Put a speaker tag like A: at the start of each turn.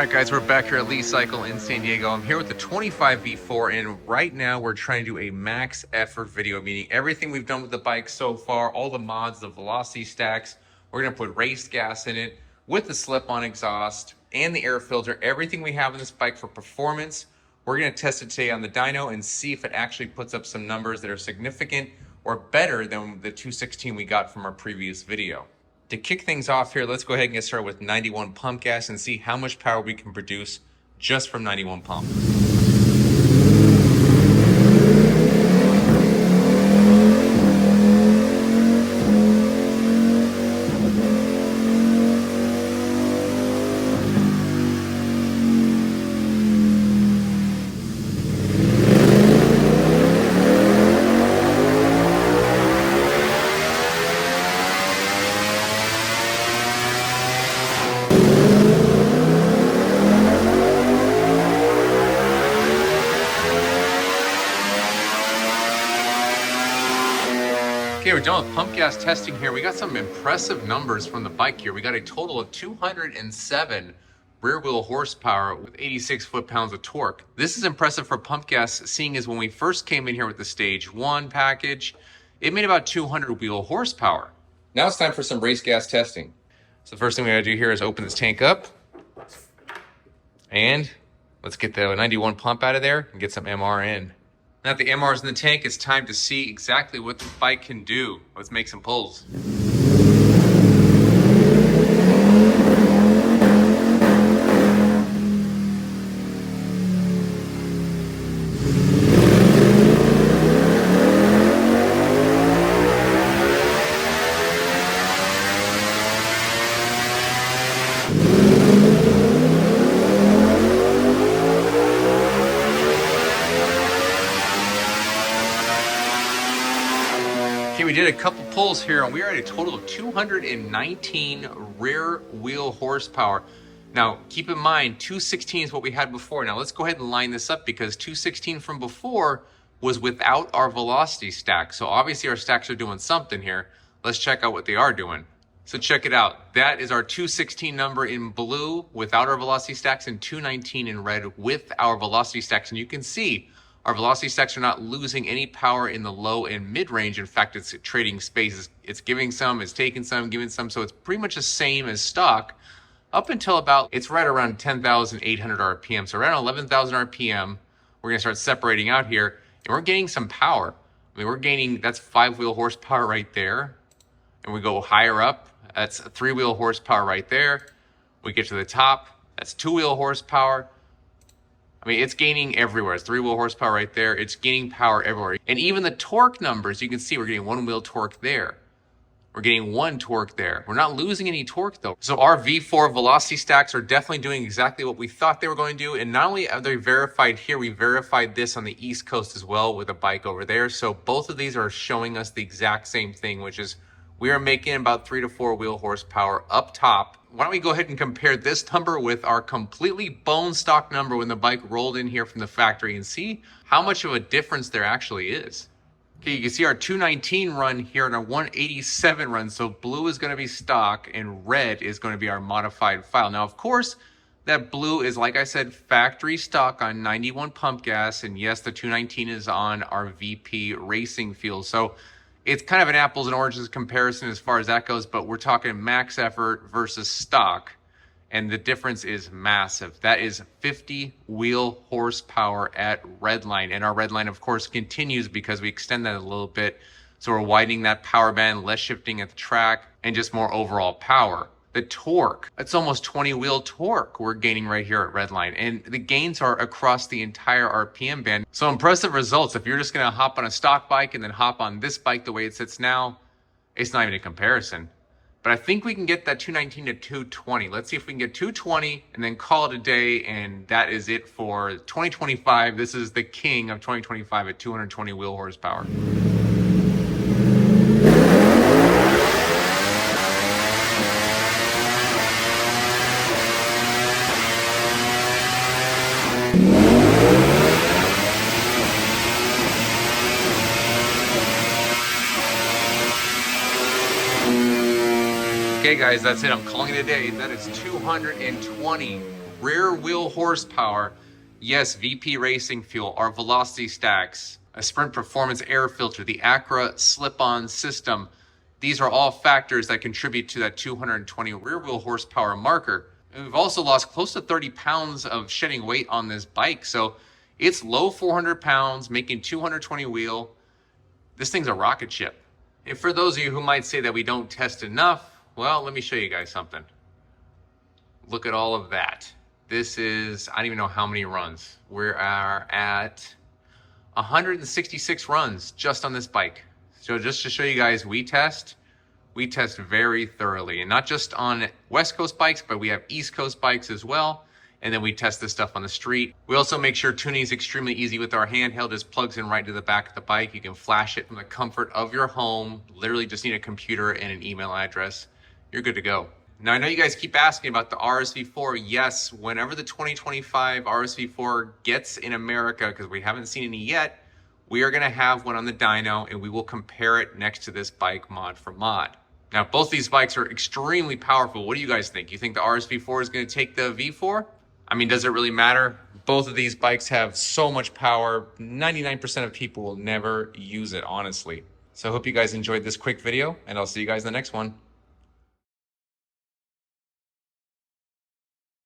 A: Alright guys, we're back here at Lee Cycle in San Diego. I'm here with the 25 V4 and right now we're trying to do a max effort video, meaning everything we've done with the bike so far, all the mods, the velocity stacks, we're going to put race gas in it with the slip-on exhaust and the air filter, everything we have in this bike for performance. We're going to test it today on the dyno and see if it actually puts up some numbers that are significant or better than the 216 we got from our previous video. To kick things off here, let's go ahead and get started with 91 pump gas and see how much power we can produce just from 91 pump. Okay, we're done with pump gas testing here. We got some impressive numbers from the bike here. We got a total of 207 rear wheel horsepower with 86 foot-pounds of torque. This is impressive for pump gas, seeing as when we first came in here with the Stage 1 package, it made about 200 wheel horsepower. Now it's time for some race gas testing. So the first thing we gotta do here is open this tank up. And let's get the 91 pump out of there and get some MR in. Now that the MR is in the tank, it's time to see exactly what the bike can do. Let's make some pulls. Okay, we did a couple pulls here and we are at a total of 219 rear wheel horsepower. Now, keep in mind, 216 is what we had before. Now, let's go ahead and line this up because 216 from before was without our velocity stack. So obviously our stacks are doing something here. Let's check out what they are doing. So check it out. That is our 216 number in blue without our velocity stacks and 219 in red with our velocity stacks. And you can see our velocity stacks are not losing any power in the low and mid range. In fact, it's trading spaces. It's giving some, it's taking some, giving some. So it's pretty much the same as stock up until about, it's right around 10,800 RPM. So around 11,000 RPM, we're gonna start separating out here and we're gaining some power. I mean, we're gaining, that's 5-wheel horsepower right there. And we go higher up, that's 3-wheel horsepower right there. We get to the top, that's 2-wheel horsepower. I mean, it's gaining everywhere. It's 3-wheel horsepower right there. It's gaining power everywhere. And even the torque numbers, you can see we're getting 1-wheel torque there. We're getting 1 torque there. We're not losing any torque though. So our V4 velocity stacks are definitely doing exactly what we thought they were going to do. And not only are they verified here, we verified this on the East Coast as well with a bike over there. So both of these are showing us the exact same thing, which is we are making about 3 to 4 wheel horsepower up top. Why don't we go ahead and compare this number with our completely bone stock number when the bike rolled in here from the factory and see how much of a difference there actually is. Okay, you can see our 219 run here and our 187 run. So blue is going to be stock and red is going to be our modified file. Now, of course, that blue is, like I said, factory stock on 91 pump gas. And yes, the 219 is on our VP racing fuel. So it's kind of an apples and oranges comparison as far as that goes, but we're talking max effort versus stock, and the difference is massive. That is 50 wheel horsepower at redline, and our redline, of course, continues because we extend that a little bit, so we're widening that power band, less shifting at the track, and just more overall power. The torque, it's almost 20 wheel torque we're gaining right here at redline, and the gains are across the entire RPM band. So impressive results. If you're just gonna hop on a stock bike and then hop on this bike the way it sits now, it's not even a comparison. But I think we can get that 219 to 220. Let's see if we can get 220 and then call it a day, and that is it for 2025. This is the king of 2025 at 220 wheel horsepower. Okay guys, that's it. I'm calling it a day. That is 220 rear wheel horsepower, yes, VP Racing fuel, our velocity stacks, a Sprint Performance air filter, the Acura slip-on system. These are all factors that contribute to that 220 rear wheel horsepower marker. And we've also lost close to 30 pounds of shedding weight on this bike. So it's low 400 pounds, making 220 wheel. This thing's a rocket ship. And for those of you who might say that we don't test enough, well, let me show you guys something. Look at all of that. This is, I don't even know how many runs. We are at 166 runs just on this bike. So just to show you guys, we test very thoroughly, and not just on West Coast bikes, but we have East Coast bikes as well. And then we test this stuff on the street. We also make sure tuning is extremely easy with our handheld. Just plugs in right to the back of the bike. You can flash it from the comfort of your home. Literally just need a computer and an email address. You're good to go. Now, I know you guys keep asking about the RSV4. Yes, whenever the 2025 RSV4 gets in America, because we haven't seen any yet, we are gonna have one on the dyno, and we will compare it next to this bike mod for mod. Now, both these bikes are extremely powerful. What do you guys think? You think the RSV4 is gonna take the V4? I mean, does it really matter? Both of these bikes have so much power. 99% of people will never use it, honestly. So I hope you guys enjoyed this quick video, and I'll see you guys in the next one.